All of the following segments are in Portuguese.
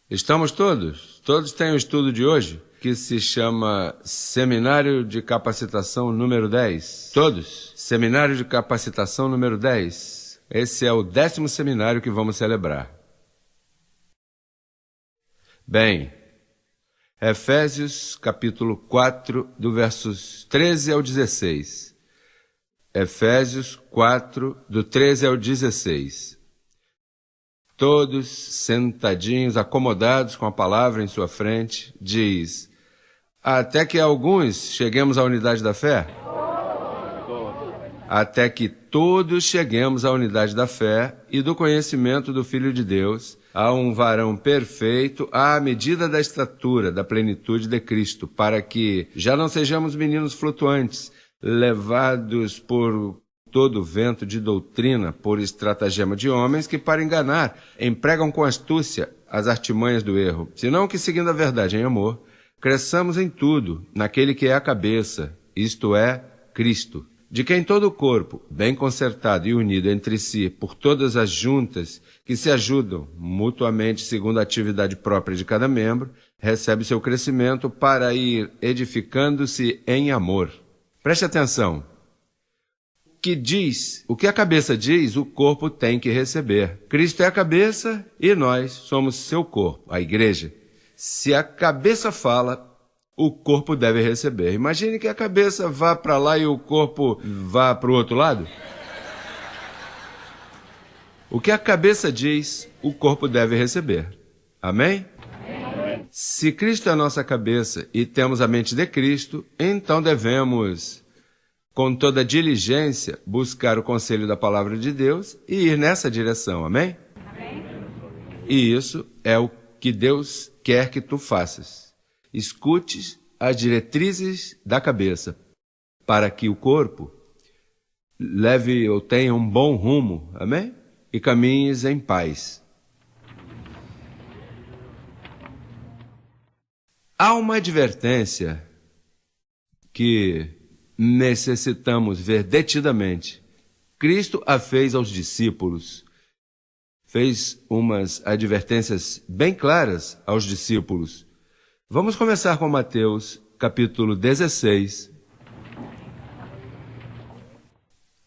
Estamos todos? Todos têm o estudo de hoje, que se chama Seminário de Capacitação número 10. Todos? Seminário de Capacitação número 10. Esse é o 10º seminário que vamos celebrar. Bem, Efésios capítulo 4, do versos 13 ao 16. Efésios 4, do 13 ao 16. Todos sentadinhos, acomodados com a palavra em sua frente, diz: até que alguns cheguemos à unidade da fé. Até que todos cheguemos à unidade da fé e do conhecimento do Filho de Deus, a um varão perfeito, à medida da estatura, da plenitude de Cristo, para que já não sejamos meninos flutuantes, levados por todo vento de doutrina, por estratagema de homens que, para enganar, empregam com astúcia as artimanhas do erro, senão que, seguindo a verdade em amor, cresçamos em tudo, naquele que é a cabeça, isto é, Cristo, de quem todo o corpo, bem concertado e unido entre si por todas as juntas que se ajudam mutuamente segundo a atividade própria de cada membro, recebe seu crescimento para ir edificando-se em amor. Preste atenção. O que a cabeça diz, o corpo tem que receber. Cristo é a cabeça e nós somos seu corpo, a igreja. Se a cabeça fala, o corpo deve receber. Imagine que a cabeça vá para lá e o corpo vá para o outro lado. O que a cabeça diz, o corpo deve receber. Amém? Amém. Se Cristo é a nossa cabeça e temos a mente de Cristo, então devemos, com toda diligência, buscar o conselho da palavra de Deus e ir nessa direção, amém? Amém. E isso é o que Deus quer que tu faças. Escutes as diretrizes da cabeça, para que o corpo leve ou tenha um bom rumo, amém? E caminhes em paz. Há uma advertência que necessitamos ver detidamente. Cristo a fez aos discípulos. Fez umas advertências bem claras aos discípulos. Vamos começar com Mateus, capítulo 16.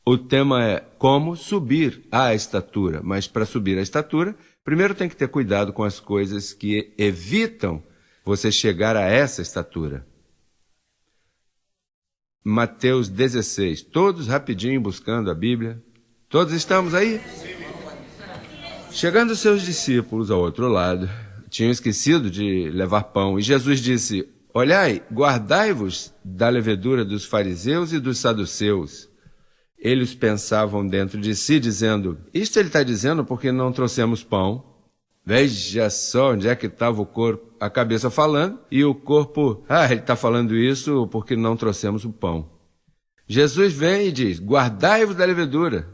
O tema é como subir à estatura. Mas para subir à estatura, primeiro tem que ter cuidado com as coisas que evitam você chegar a essa estatura. Mateus 16, todos rapidinho buscando a Bíblia. Todos estamos aí? Chegando seus discípulos ao outro lado, tinham esquecido de levar pão, e Jesus disse: olhai, guardai-vos da levedura dos fariseus e dos saduceus. Eles pensavam dentro de si, dizendo: isto ele está dizendo porque não trouxemos pão. Veja só onde é que estava o corpo, a cabeça falando, e o corpo, ele está falando isso porque não trouxemos o pão. Jesus vem e diz: guardai-vos da levedura.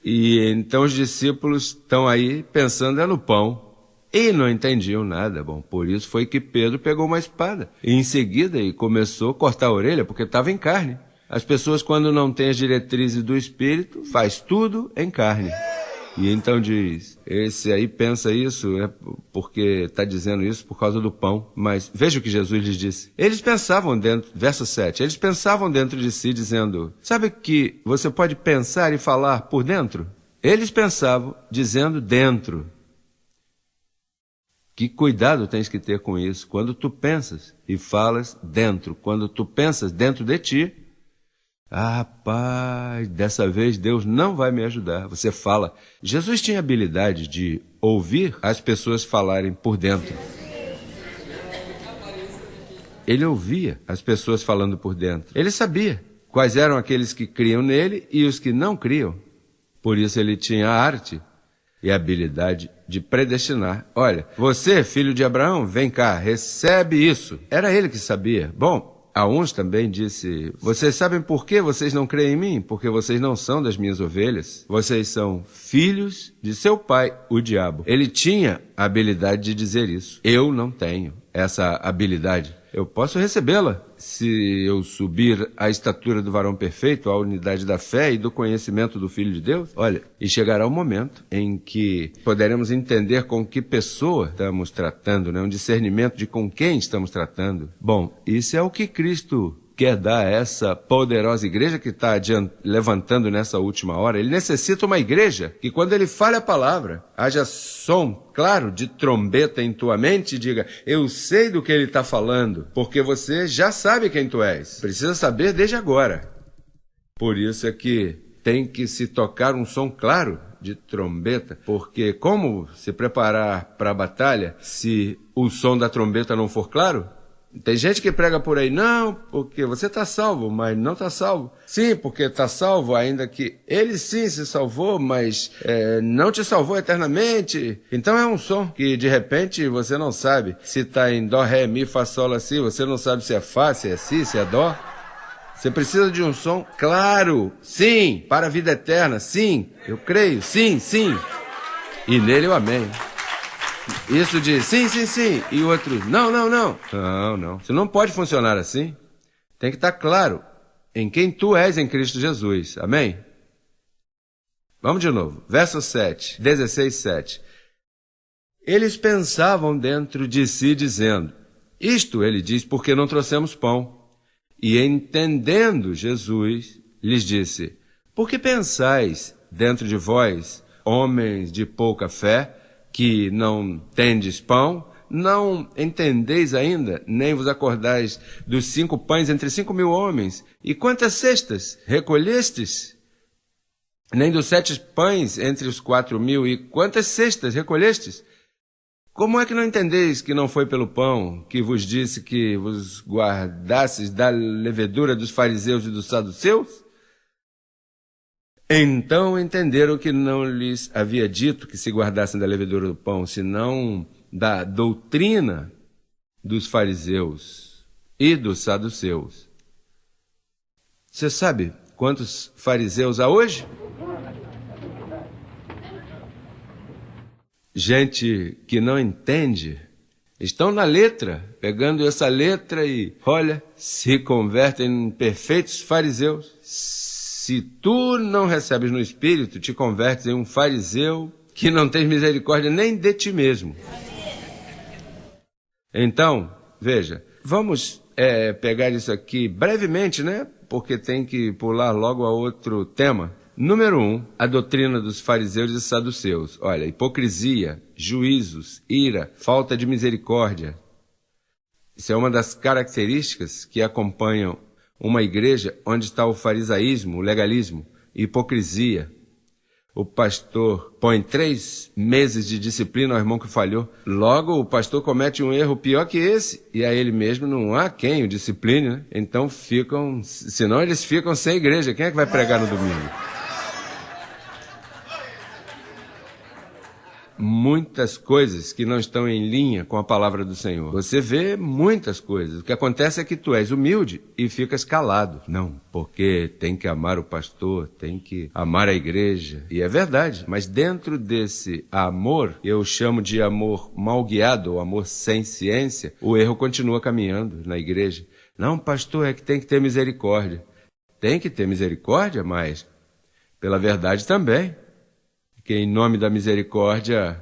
E então os discípulos estão aí pensando no pão. E não entendiam nada. Bom, por isso foi que Pedro pegou uma espada. E em seguida começou a cortar a orelha, porque estava em carne. As pessoas, quando não têm as diretrizes do Espírito, faz tudo em carne. E então diz, esse aí pensa isso, porque está dizendo isso por causa do pão. Mas veja o que Jesus lhes disse. Eles pensavam dentro, verso 7, eles pensavam dentro de si, dizendo: sabe que você pode pensar e falar por dentro? Eles pensavam, dizendo dentro. Que cuidado tens que ter com isso. Quando tu pensas e falas dentro, quando tu pensas dentro de ti, rapaz, dessa vez Deus não vai me ajudar. Você fala. Jesus tinha habilidade de ouvir as pessoas falarem por dentro. Ele ouvia as pessoas falando por dentro. Ele sabia quais eram aqueles que criam nele e os que não criam. Por isso ele tinha a arte e a habilidade de predestinar. Olha, você, filho de Abraão, vem cá, recebe isso. Era ele que sabia. Bom, a uns também disse: vocês sabem por que vocês não creem em mim? Porque vocês não são das minhas ovelhas. Vocês são filhos de seu pai, o diabo. Ele tinha a habilidade de dizer isso. Eu não tenho essa habilidade. eu posso recebê-la se eu subir à estatura do varão perfeito, à unidade da fé e do conhecimento do Filho de Deus. Olha, e chegará o momento em que poderemos entender com que pessoa estamos tratando, né? Um discernimento de com quem estamos tratando. Bom, isso é o que Cristo quer dar a essa poderosa igreja que está levantando nessa última hora. Ele necessita uma igreja que, quando ele fale a palavra, haja som claro de trombeta em tua mente e diga: eu sei do que ele está falando, porque você já sabe quem tu és. Precisa saber desde agora. Por isso é que tem que se tocar um som claro de trombeta, porque como se preparar para a batalha se o som da trombeta não for claro? Tem gente que prega por aí, não, porque você está salvo, mas não está salvo. Sim, porque está salvo, ainda que ele sim se salvou, mas não te salvou eternamente. Então é um som que de repente você não sabe se está em dó, ré, mi, fá, sol, lá, si. Você não sabe se é fá, se é si, se é dó. Você precisa de um som claro, sim, para a vida eterna, sim, eu creio, sim, sim. E nele eu amém. Isso de sim, sim, sim, e o outro não, não, não. Não, não. Isso não pode funcionar assim. Tem que estar claro em quem tu és em Cristo Jesus. Amém? Vamos de novo. Verso 7, 16, 7. Eles pensavam dentro de si, dizendo: isto, ele diz, porque não trouxemos pão. E entendendo Jesus, lhes disse: por que pensais dentro de vós, homens de pouca fé, que não tendes pão? Não entendeis ainda, nem vos acordais dos 5 pães entre 5.000 homens? E quantas cestas recolhestes? Nem dos 7 pães entre os 4.000? E quantas cestas recolhestes? Como é que não entendeis que não foi pelo pão que vos disse que vos guardasses da levedura dos fariseus e dos saduceus? Então entenderam que não lhes havia dito que se guardassem da levedura do pão, senão da doutrina dos fariseus e dos saduceus. Você sabe quantos fariseus há hoje? Gente que não entende, estão na letra, pegando essa letra e, olha, se convertem em perfeitos fariseus. Se tu não recebes no Espírito, te convertes em um fariseu que não tens misericórdia nem de ti mesmo. Então, veja, vamos pegar isso aqui brevemente, né? Porque tem que pular logo a outro tema. Número 1, a doutrina dos fariseus e saduceus. Olha, hipocrisia, juízos, ira, falta de misericórdia. Isso é uma das características que acompanham uma igreja onde está o farisaísmo, o legalismo, hipocrisia. O pastor põe 3 meses de disciplina ao irmão que falhou. Logo, o pastor comete um erro pior que esse, e a ele mesmo não há quem o discipline, né? Então senão eles ficam sem igreja. Quem é que vai pregar no domingo? Muitas coisas que não estão em linha com a palavra do Senhor. Você vê muitas coisas. O que acontece é que tu és humilde e ficas calado. Não, porque tem que amar o pastor, tem que amar a igreja. E é verdade, mas dentro desse amor, eu chamo de amor mal guiado, ou amor sem ciência, o erro continua caminhando na igreja. Não, pastor, é que tem que ter misericórdia. Tem que ter misericórdia, mas pela verdade também. Que em nome da misericórdia,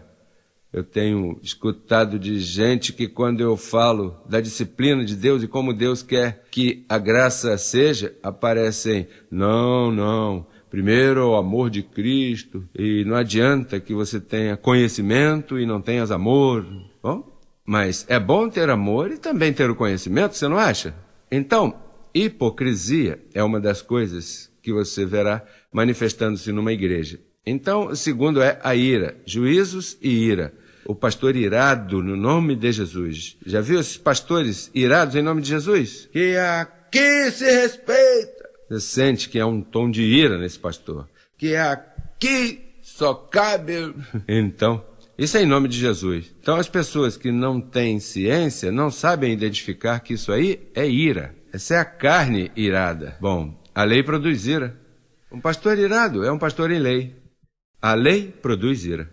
eu tenho escutado de gente que quando eu falo da disciplina de Deus e como Deus quer que a graça seja, aparecem, não, primeiro o amor de Cristo, e não adianta que você tenha conhecimento e não tenhas amor. Bom, mas é bom ter amor e também ter o conhecimento, você não acha? Então, hipocrisia é uma das coisas que você verá manifestando-se numa igreja. Então, o segundo é a ira, juízos e ira. O pastor irado no nome de Jesus. Já viu esses pastores irados em nome de Jesus? Que aqui se respeita. Você sente que há um tom de ira nesse pastor. Que aqui só cabe... Então, isso é em nome de Jesus. Então, as pessoas que não têm ciência não sabem identificar que isso aí é ira. Essa é a carne irada. Bom, a lei produz ira. Um pastor irado é um pastor em lei. A lei produz ira.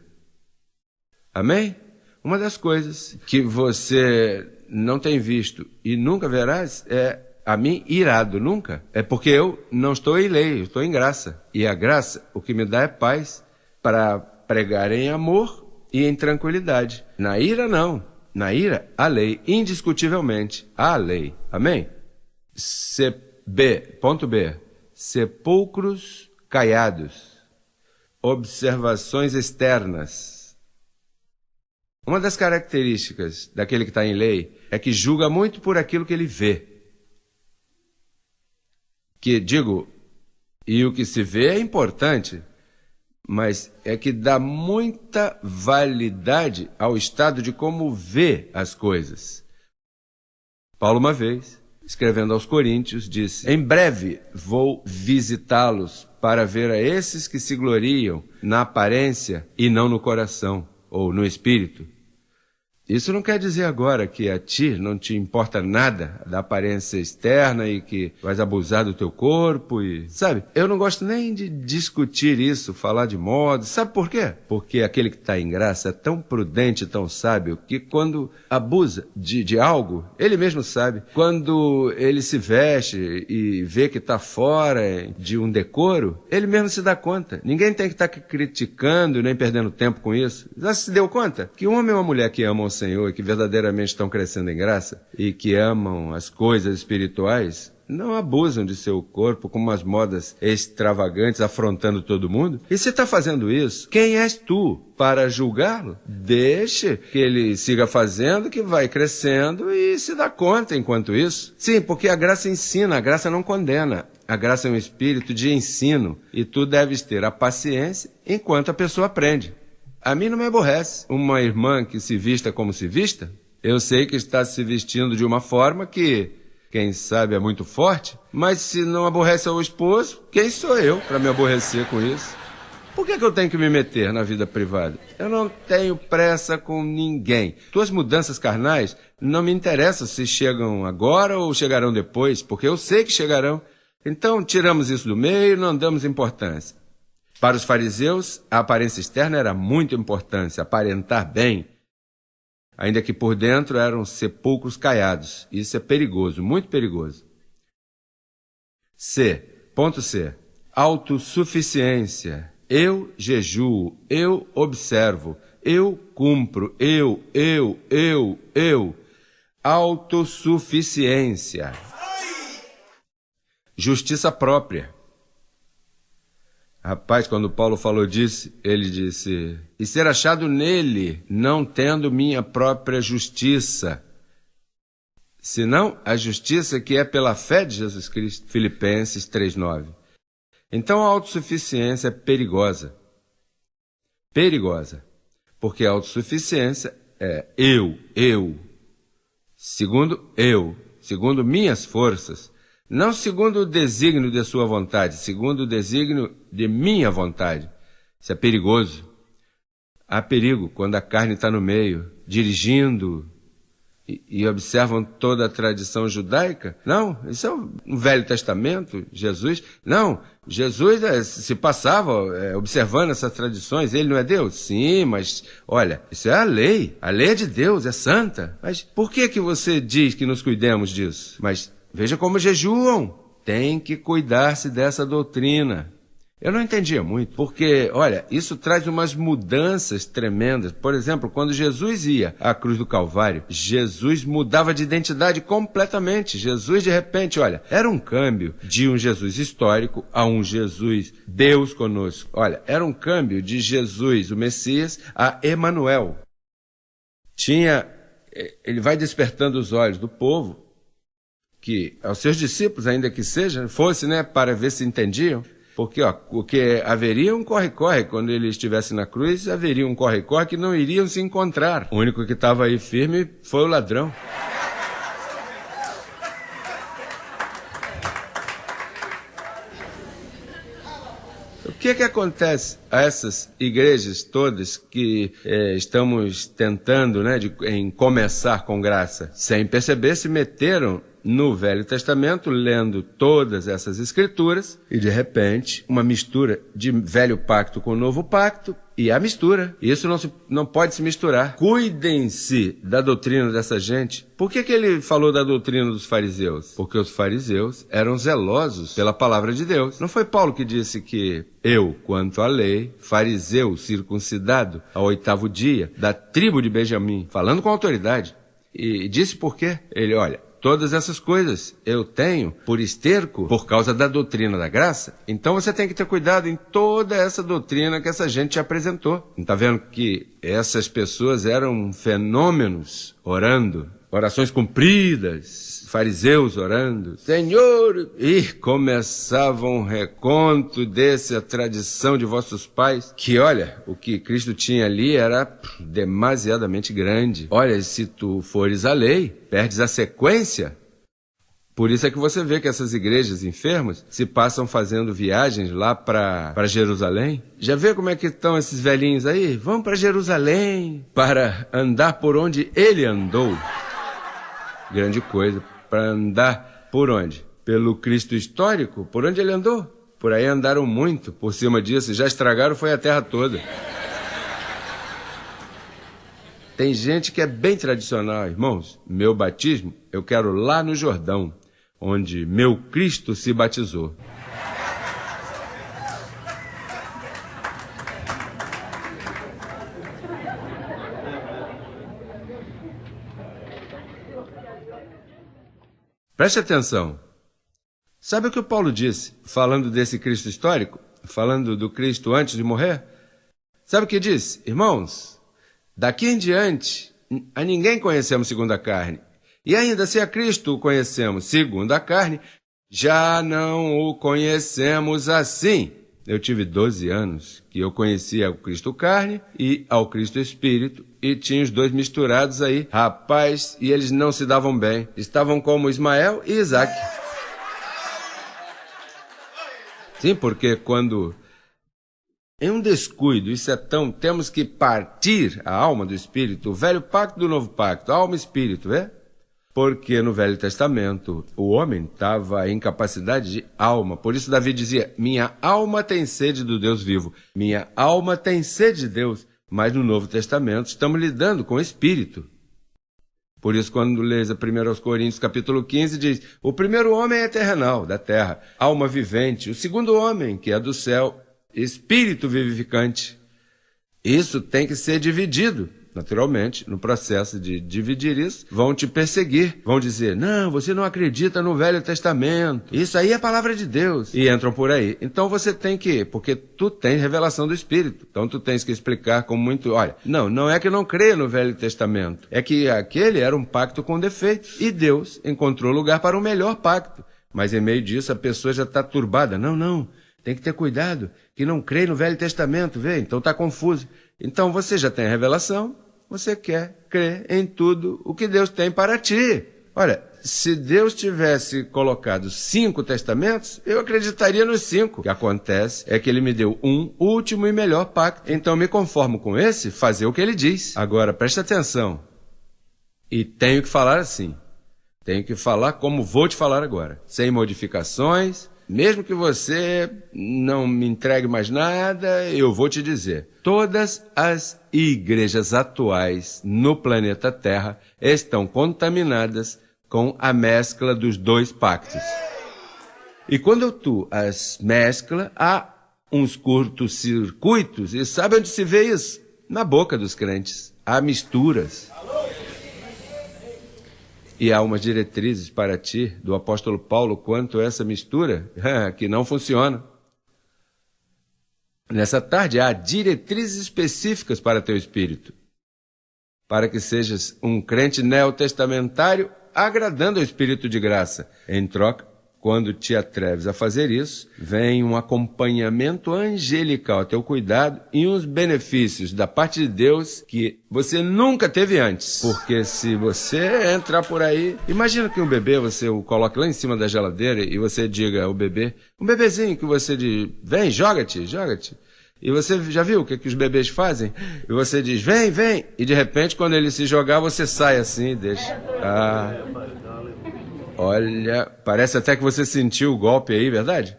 Amém? Uma das coisas que você não tem visto e nunca verás é a mim irado, nunca. É porque eu não estou em lei, eu estou em graça. E a graça, o que me dá é paz para pregar em amor e em tranquilidade. Na ira, não. Na ira, a lei, indiscutivelmente, a lei. Amém? Ponto B. Sepulcros caiados. Observações externas. Uma das características daquele que está em lei é que julga muito por aquilo que ele vê. E o que se vê é importante, mas é que dá muita validade ao estado de como vê as coisas. Paulo, uma vez, escrevendo aos Coríntios, disse: em breve vou visitá-los para ver a esses que se gloriam na aparência e não no coração, ou no espírito. Isso não quer dizer agora que a ti não te importa nada da aparência externa e que vais abusar do teu corpo e... Sabe, eu não gosto nem de discutir isso, falar de moda. Sabe por quê? Porque aquele que está em graça é tão prudente, tão sábio, que quando abusa de algo, ele mesmo sabe. Quando ele se veste e vê que está fora de um decoro, ele mesmo se dá conta. Ninguém tem que estar criticando nem perdendo tempo com isso. Já se deu conta que um homem ou uma mulher que amam o Senhor e que verdadeiramente estão crescendo em graça e que amam as coisas espirituais, não abusam de seu corpo com umas modas extravagantes, afrontando todo mundo. E se está fazendo isso, quem és tu para julgá-lo? Deixe que ele siga fazendo, que vai crescendo e se dá conta enquanto isso. Sim, porque a graça ensina, a graça não condena. A graça é um espírito de ensino e tu deves ter a paciência enquanto a pessoa aprende. A mim não me aborrece uma irmã que se vista como se vista. Eu sei que está se vestindo de uma forma que, quem sabe, é muito forte, mas se não aborrece ao esposo, quem sou eu para me aborrecer com isso? Por que eu tenho que me meter na vida privada? Eu não tenho pressa com ninguém. Tuas mudanças carnais não me interessam se chegam agora ou chegarão depois, porque eu sei que chegarão. Então, tiramos isso do meio e não damos importância. Para os fariseus, a aparência externa era muito importante, aparentar bem, ainda que por dentro eram sepulcros caiados. Isso é perigoso, muito perigoso. Ponto C. Autossuficiência. Eu jejuo, eu observo, eu cumpro, eu. Autossuficiência. Justiça própria. Rapaz, quando Paulo falou disso, ele disse: e ser achado nele, não tendo minha própria justiça, senão a justiça que é pela fé de Jesus Cristo. Filipenses 3:9. Então a autossuficiência é perigosa. Perigosa. Porque a autossuficiência é eu. Segundo minhas forças. Não segundo o desígnio de sua vontade, segundo o desígnio de minha vontade. Isso é perigoso. Há perigo quando a carne está no meio, dirigindo e observam toda a tradição judaica. Não, isso é um Velho Testamento, Jesus. Não, Jesus se passava observando essas tradições. Ele não é Deus? Sim, mas olha, isso é a lei é de Deus, é santa. Mas por que você diz que nos cuidemos disso? Mas veja como jejuam. Tem que cuidar-se dessa doutrina. Eu não entendia muito, porque, olha, isso traz umas mudanças tremendas. Por exemplo, quando Jesus ia à cruz do Calvário, Jesus mudava de identidade completamente. Jesus, de repente, olha, era um câmbio de um Jesus histórico a um Jesus Deus conosco. Olha, era um câmbio de Jesus, o Messias, a Emanuel. Ele vai despertando os olhos do povo, que aos seus discípulos, ainda que seja, fosse, para ver se entendiam, porque haveria um corre-corre, quando ele estivesse na cruz, haveria um corre-corre que não iriam se encontrar. O único que estava aí firme foi o ladrão. O que acontece a essas igrejas todas que estamos tentando, em começar com graça? Sem perceber, se meteram no Velho Testamento, lendo todas essas escrituras, e de repente, uma mistura de Velho Pacto com Novo Pacto, e a mistura. Isso não pode se misturar. Cuidem-se da doutrina dessa gente. Por que ele falou da doutrina dos fariseus? Porque os fariseus eram zelosos pela palavra de Deus. Não foi Paulo que disse que eu, quanto à lei, fariseu circuncidado ao 8º dia, da tribo de Benjamim, falando com autoridade. E disse por quê? Ele, olha, todas essas coisas eu tenho por esterco por causa da doutrina da graça. Então você tem que ter cuidado em toda essa doutrina que essa gente te apresentou. Não está vendo que essas pessoas eram fenômenos orando, orações compridas, fariseus orando, Senhor, e começavam um reconto dessa tradição de vossos pais, que olha, o que Cristo tinha ali era demasiadamente grande. Olha, se tu fores à lei, perdes a sequência. Por isso é que você vê que essas igrejas enfermas se passam fazendo viagens lá para Jerusalém. Já vê como é que estão esses velhinhos aí? Vão para Jerusalém para andar por onde ele andou. Grande coisa. Para andar por onde? Pelo Cristo histórico? Por onde ele andou? Por aí andaram muito. Por cima disso, já estragaram foi a terra toda. Tem gente que é bem tradicional, irmãos. Meu batismo, eu quero lá no Jordão, onde meu Cristo se batizou. Preste atenção. Sabe o que o Paulo disse, falando desse Cristo histórico? Falando do Cristo antes de morrer? Sabe o que disse? Irmãos, daqui em diante, a ninguém conhecemos segundo a carne. E ainda se a Cristo o conhecemos segundo a carne, já não o conhecemos assim. Eu tive 12 anos que eu conhecia o Cristo carne e ao Cristo espírito e tinha os dois misturados aí. Rapaz, e eles não se davam bem. Estavam como Ismael e Isaac. Sim, porque quando em um descuido, isso é tão... Temos que partir a alma do espírito, o velho pacto do novo pacto, alma e espírito, é? Porque no Velho Testamento o homem estava em capacidade de alma. Por isso Davi dizia, minha alma tem sede do Deus vivo. Minha alma tem sede de Deus. Mas no Novo Testamento estamos lidando com o espírito. Por isso quando lês a 1 Coríntios capítulo 15 diz, o primeiro homem é terrenal, da terra, alma vivente. O segundo homem, que é do céu, espírito vivificante. Isso tem que ser dividido. Naturalmente, no processo de dividir isso, vão te perseguir. Vão dizer, não, você não acredita no Velho Testamento. Isso aí é a palavra de Deus. E entram por aí. Então você tem que, porque tu tens revelação do Espírito. Então tu tens que explicar com muito, olha, não é que não crê no Velho Testamento. É que aquele era um pacto com defeitos. E Deus encontrou lugar para um melhor pacto. Mas em meio disso a pessoa já está turbada. Não, tem que ter cuidado, que não crê no Velho Testamento, vê? Então está confuso. Então você já tem a revelação. Você quer crer em tudo o que Deus tem para ti. Olha, se Deus tivesse colocado 5 testamentos, eu acreditaria nos 5. O que acontece é que ele me deu um último e melhor pacto. Então me conformo com esse, fazer o que ele diz. Agora, preste atenção. E tenho que falar assim. Tenho que falar como vou te falar agora. Sem modificações. Mesmo que você não me entregue mais nada, eu vou te dizer. Todas as igrejas atuais no planeta Terra estão contaminadas com a mescla dos 2 pactos. E quando tu as mescla, há uns curtos-circuitos. E sabe onde se vê isso? Na boca dos crentes. Há misturas. E há umas diretrizes para ti, do apóstolo Paulo, quanto a essa mistura, que não funciona. Nessa tarde, há diretrizes específicas para teu espírito, para que sejas um crente neotestamentário, agradando ao Espírito de graça. Em troca, quando te atreves a fazer isso, vem um acompanhamento angelical a teu cuidado e uns benefícios da parte de Deus que você nunca teve antes. Porque se você entrar por aí, imagina que um bebê você o coloque lá em cima da geladeira e você diga ao bebê, um bebezinho que você diz, vem, joga-te. E você já viu o que os bebês fazem? E você diz, vem. E de repente, quando ele se jogar, você sai assim e deixa. Olha, parece até que você sentiu o golpe aí, verdade?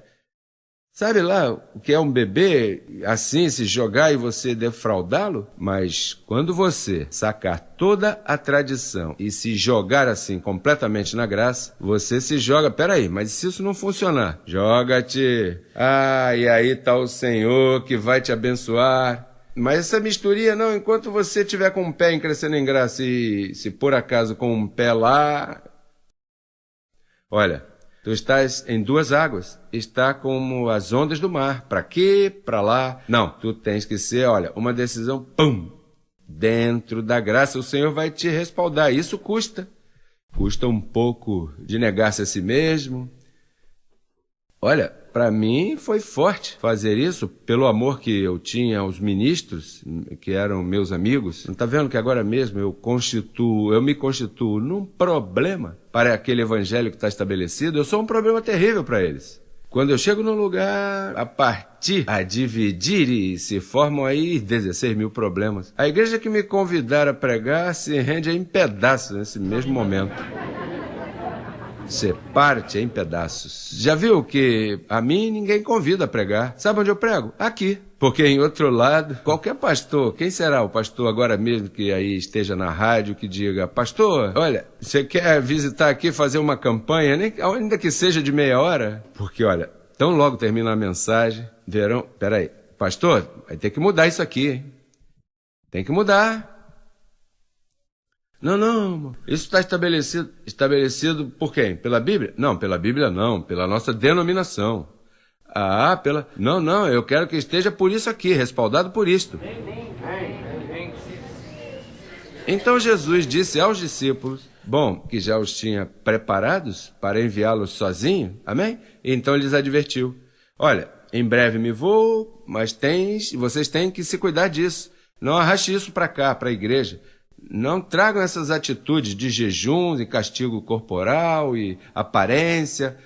Sabe lá o que é um bebê assim se jogar e você defraudá-lo? Mas quando você sacar toda a tradição e se jogar assim completamente na graça, você se joga, peraí, mas se isso não funcionar? Joga-te, e aí tá o Senhor que vai te abençoar. Mas essa misturia não, enquanto você tiver com um pé em crescendo em graça e se por acaso com um pé lá... Olha... Tu estás em duas águas, está como as ondas do mar, para quê, para lá. Não, tu tens que ser, olha, uma decisão, dentro da graça, o Senhor vai te respaldar. Isso custa um pouco de negar-se a si mesmo. Olha, para mim foi forte fazer isso, pelo amor que eu tinha aos ministros, que eram meus amigos. Não está vendo que agora mesmo eu me constituo num problema para aquele evangelho que está estabelecido? Eu sou um problema terrível para eles. Quando eu chego num lugar, a dividir, e se formam aí 16 mil problemas. A igreja que me convidar a pregar se rende em pedaços nesse mesmo momento. Você parte em pedaços. Já viu que a mim ninguém convida a pregar? Sabe onde eu prego? Aqui. Porque em outro lado, qualquer pastor, quem será o pastor agora mesmo que aí esteja na rádio, que diga, pastor, olha, você quer visitar aqui, fazer uma campanha, ainda que seja de meia hora? Porque, olha, tão logo termina a mensagem, verão, peraí, pastor, vai ter que mudar isso aqui, hein? Tem que mudar. Não, isso está estabelecido por quem? Pela Bíblia? Não, pela Bíblia não, pela nossa denominação. Não, eu quero que esteja por isso aqui, respaldado por isto. Então Jesus disse aos discípulos, que já os tinha preparados para enviá-los sozinho, amém? Então ele lhes advertiu, olha, em breve me vou, mas vocês têm que se cuidar disso. Não arraste isso para cá, para a igreja. Não tragam essas atitudes de jejum, de castigo corporal e aparência,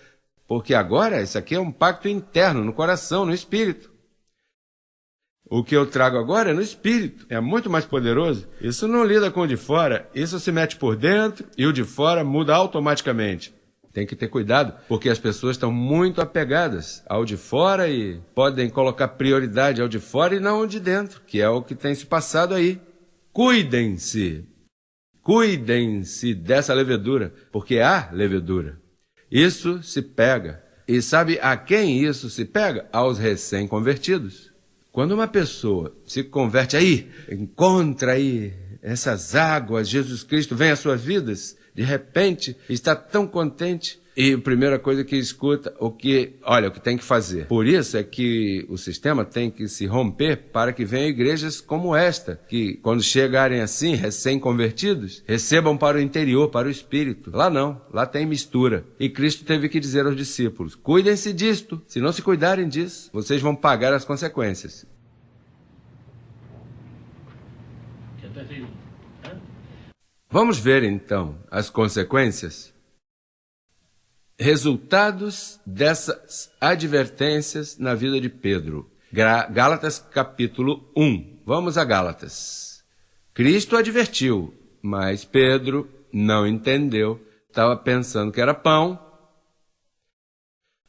porque agora isso aqui é um pacto interno, no coração, no espírito. O que eu trago agora é no espírito, é muito mais poderoso. Isso não lida com o de fora, isso se mete por dentro e o de fora muda automaticamente. Tem que ter cuidado, porque as pessoas estão muito apegadas ao de fora e podem colocar prioridade ao de fora e não ao de dentro, que é o que tem se passado aí. Cuidem-se dessa levedura, porque há levedura. Isso se pega. E sabe a quem isso se pega? Aos recém-convertidos. Quando uma pessoa se converte encontra aí essas águas, Jesus Cristo vem às suas vidas, de repente está tão contente. E a primeira coisa que escuta, o que tem que fazer. Por isso é que o sistema tem que se romper para que venham igrejas como esta, que quando chegarem assim, recém-convertidos, recebam para o interior, para o espírito. Lá não, lá tem mistura. E Cristo teve que dizer aos discípulos, cuidem-se disto, se não se cuidarem disso, vocês vão pagar as consequências. Vamos ver então as consequências. Resultados dessas advertências na vida de Pedro. Gálatas capítulo 1. Vamos a Gálatas. Cristo advertiu, mas Pedro não entendeu. Estava pensando que era pão.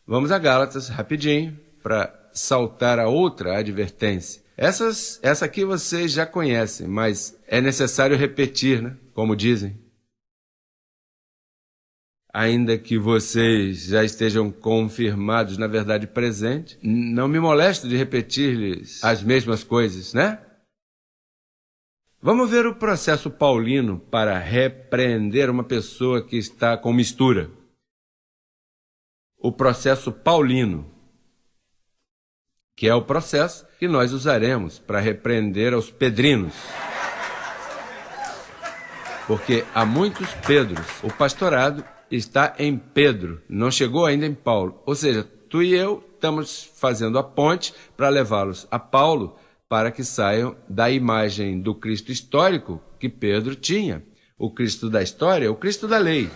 Vamos a Gálatas rapidinho para saltar a outra advertência. Essa aqui vocês já conhecem, mas é necessário repetir, né? Como dizem. Ainda que vocês já estejam confirmados na verdade presente, não me molesto de repetir-lhes as mesmas coisas, né? Vamos ver o processo paulino para repreender uma pessoa que está com mistura. O processo paulino, que é o processo que nós usaremos para repreender aos pedrinos. Porque há muitos Pedros. O pastorado está em Pedro, não chegou ainda em Paulo. Ou seja, tu e eu estamos fazendo a ponte para levá-los a Paulo, para que saiam da imagem do Cristo histórico que Pedro tinha. O Cristo da história, o Cristo da lei.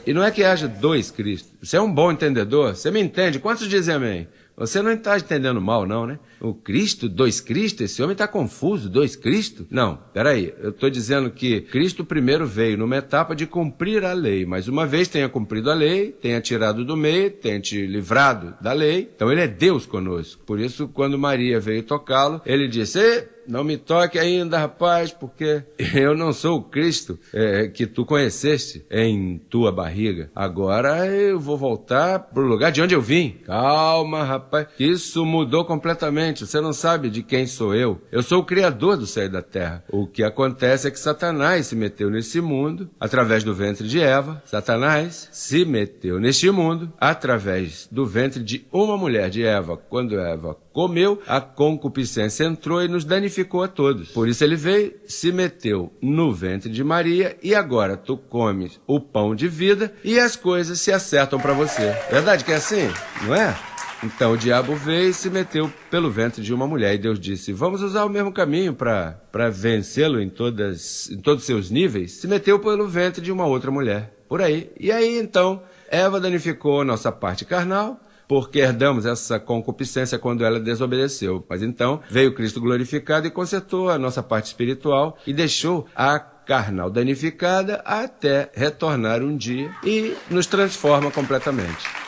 E não é que haja dois Cristos. Você é um bom entendedor? Você me entende? Quantos dizem amém? Você não está entendendo mal, não, né? O Cristo, dois Cristo, esse homem está confuso, dois Cristo? Não, peraí, eu estou dizendo que Cristo primeiro veio numa etapa de cumprir a lei, mas uma vez tenha cumprido a lei, tenha tirado do meio, tenha te livrado da lei, então ele é Deus conosco. Por isso, quando Maria veio tocá-lo, ele disse: não me toque ainda, rapaz, porque eu não sou o Cristo que tu conheceste em tua barriga. Agora eu vou voltar para o lugar de onde eu vim. Calma, rapaz, isso mudou completamente. Você não sabe de quem sou eu. Eu sou o Criador do céu e da terra. O que acontece é que Satanás se meteu nesse mundo através do ventre de Eva. Satanás se meteu neste mundo através do ventre de uma mulher, de Eva. Quando Eva comeu, a concupiscência entrou e nos danificou a todos. Por isso ele veio, se meteu no ventre de Maria e agora tu comes o pão de vida e as coisas se acertam para você. Verdade que é assim? Não é? Então o diabo veio e se meteu pelo ventre de uma mulher e Deus disse: vamos usar o mesmo caminho para vencê-lo em todos os seus níveis. Se meteu pelo ventre de uma outra mulher. Por aí. E aí então Eva danificou a nossa parte carnal, porque herdamos essa concupiscência quando ela desobedeceu. Mas então veio Cristo glorificado e consertou a nossa parte espiritual e deixou a carnal danificada até retornar um dia e nos transforma completamente.